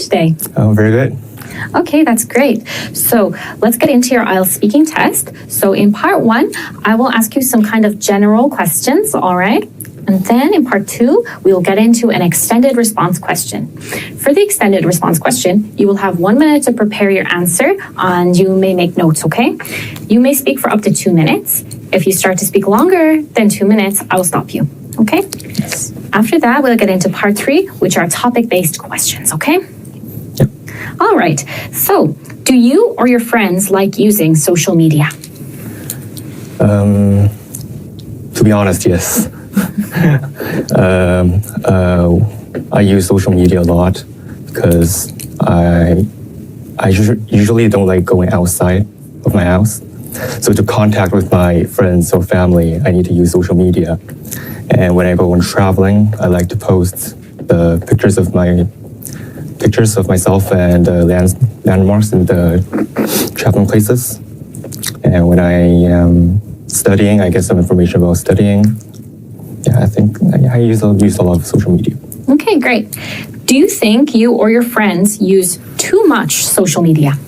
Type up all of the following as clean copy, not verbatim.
today? Oh, very good. Okay, that's great. So let's get into your IELTS speaking test. So in part 1, I will ask you some kind of general questions, all right? And then in part 2, we will get into an extended response question. For the extended response question, you will have 1 minute to prepare your answer and you may make notes, okay? You may speak for up to 2 minutes. If you start to speak longer than 2 minutes, I will stop you, okay? Yes. After that, we'll get into part 3, which are topic-based questions, okay? Yep. All right. So, do you or your friends like using social media? To be honest, yes. I use social media a lot because I usually don't like going outside of my house. So to contact with my friends or family, I need to use social media. And when I go on traveling, I like to post the pictures of myself and landmarks in the traveling places. And when I am studying, I get some information about studying. Yeah, I think I use a lot of social media. Okay, great. Do you think you or your friends use too much social media?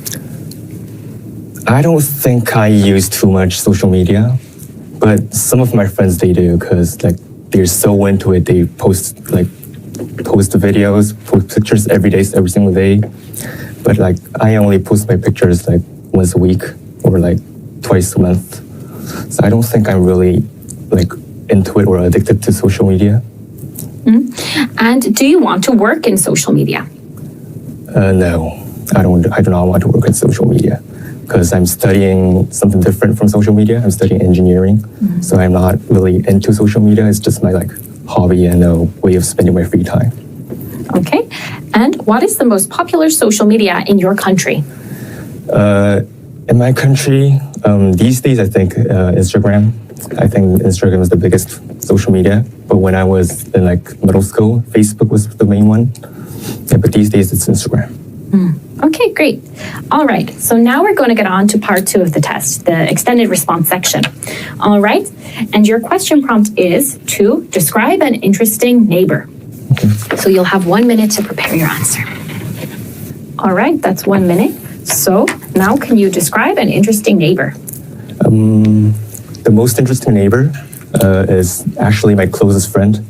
I don't think I use too much social media, but some of my friends, they do, because they're so into it. They post videos, post pictures every single day. But I only post my pictures once a week or twice a month. So I don't think I'm really into it or addicted to social media. And do you want to work in social media? No, I do not want to work in social media because I'm studying something different from social media. I'm studying engineering, so I'm not really into social media. It's just my hobby and a way of spending my free time. Okay. And what is the most popular social media in your country? In my country, these days I think Instagram. I think Instagram is the biggest social media. But when I was in middle school, Facebook was the main one. Yeah, but these days it's Instagram. Okay, great. All right. So now we're going to get on to part 2 of the test, the extended response section. All right. And your question prompt is to describe an interesting neighbor. Okay. So you'll have 1 minute to prepare your answer. All right. That's 1 minute. So now can you describe an interesting neighbor? The most interesting neighbor is actually my closest friend.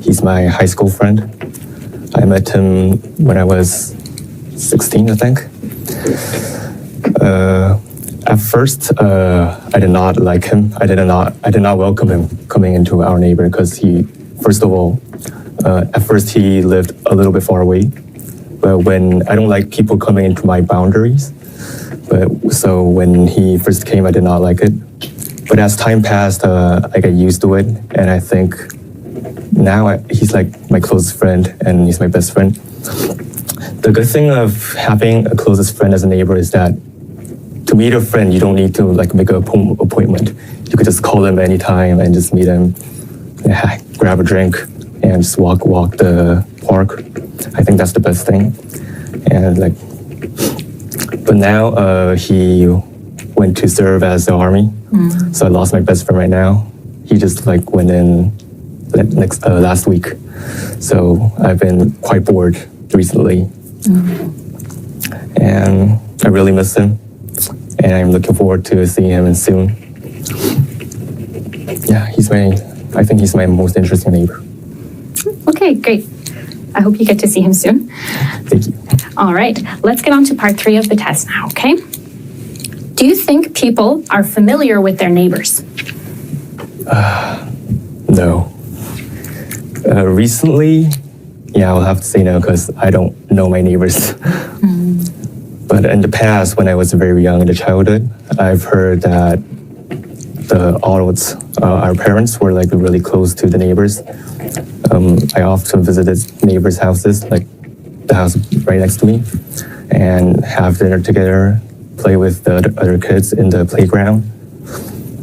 He's my high school friend. I met him when I was 16, I think. At first, I did not like him. I did not welcome him coming into our neighborhood because at first he lived a little bit far away. But when I don't like people coming into my boundaries, so when he first came, I did not like it. But as time passed, I got used to it, and I think now he's my closest friend, and he's my best friend. The good thing of having a closest friend as a neighbor is that to meet a friend, you don't need to make an appointment. You could just call him anytime and just meet him, grab a drink, and just walk the park. I think that's the best thing. And but now he went to serve as the army, so I lost my best friend right now. He just went in last week, so I've been quite bored recently, and I really miss him, and I'm looking forward to seeing him soon. Yeah, I think he's my most interesting neighbor. Okay, great. I hope you get to see him soon. Thank you. All right, let's get on to part 3 of the test now, okay? Do you think people are familiar with their neighbors? No. Recently, I'll have to say no because I don't know my neighbors. But in the past, when I was very young in the childhood, I've heard that our parents were really close to the neighbors. I often visited neighbors' houses, the house right next to me, and have dinner together, play with the other kids in the playground.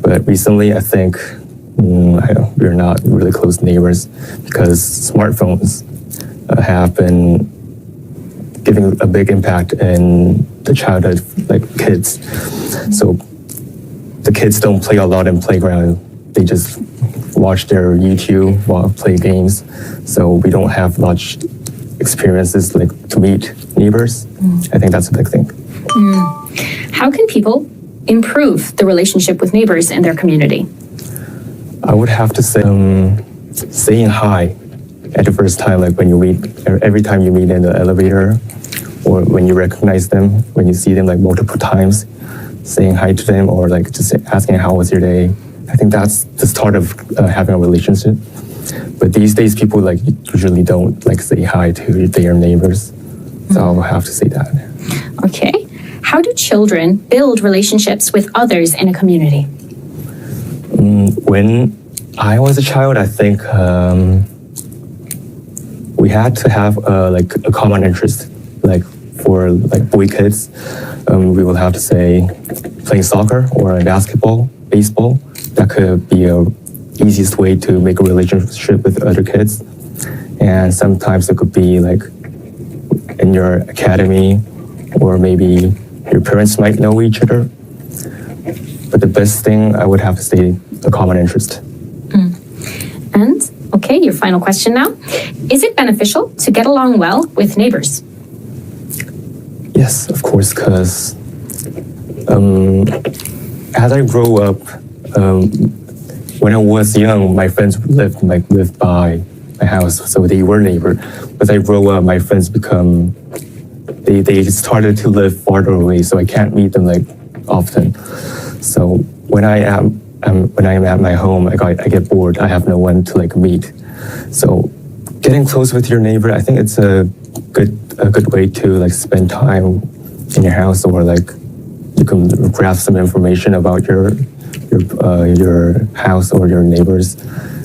But recently, I think we're not really close neighbors because smartphones have been giving a big impact in the childhood, kids. So the kids don't play a lot in playground. They just watch their YouTube while play games. So we don't have much experiences like to meet neighbors. I think that's a big thing. How can people improve the relationship with neighbors in their community? I would have to say saying hi at the first time, like when you meet, every time you meet in the elevator, or when you recognize them, when you see them like multiple times, saying hi to them, or like just asking how was your day. I think that's the start of having a relationship. But these days, people like usually don't like say hi to their neighbors, so I'll have to say that. Okay. How do children build relationships with others in a community? When I was a child, I think we had to have like a common interest. Like for like boy kids, we will have to say playing soccer or basketball, baseball. That could be a easiest way to make a relationship with other kids. And sometimes it could be like in your academy, or maybe your parents might know each other. But the best thing, I would have to say, a common interest. And, okay, your final question now. Is it beneficial to get along well with neighbors? Yes, of course, because as I grow up, when I was young, my friends lived by my house, so they were neighbors. As I grow up, my friends they started to live farther away, so I can't meet them like often. So when I am at my home, I get bored. I have no one to like meet. So getting close with your neighbor, I think it's a good way to like spend time in your house, or like you can grab some information about your house or your neighbors.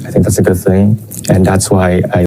I think that's a good thing, and that's why I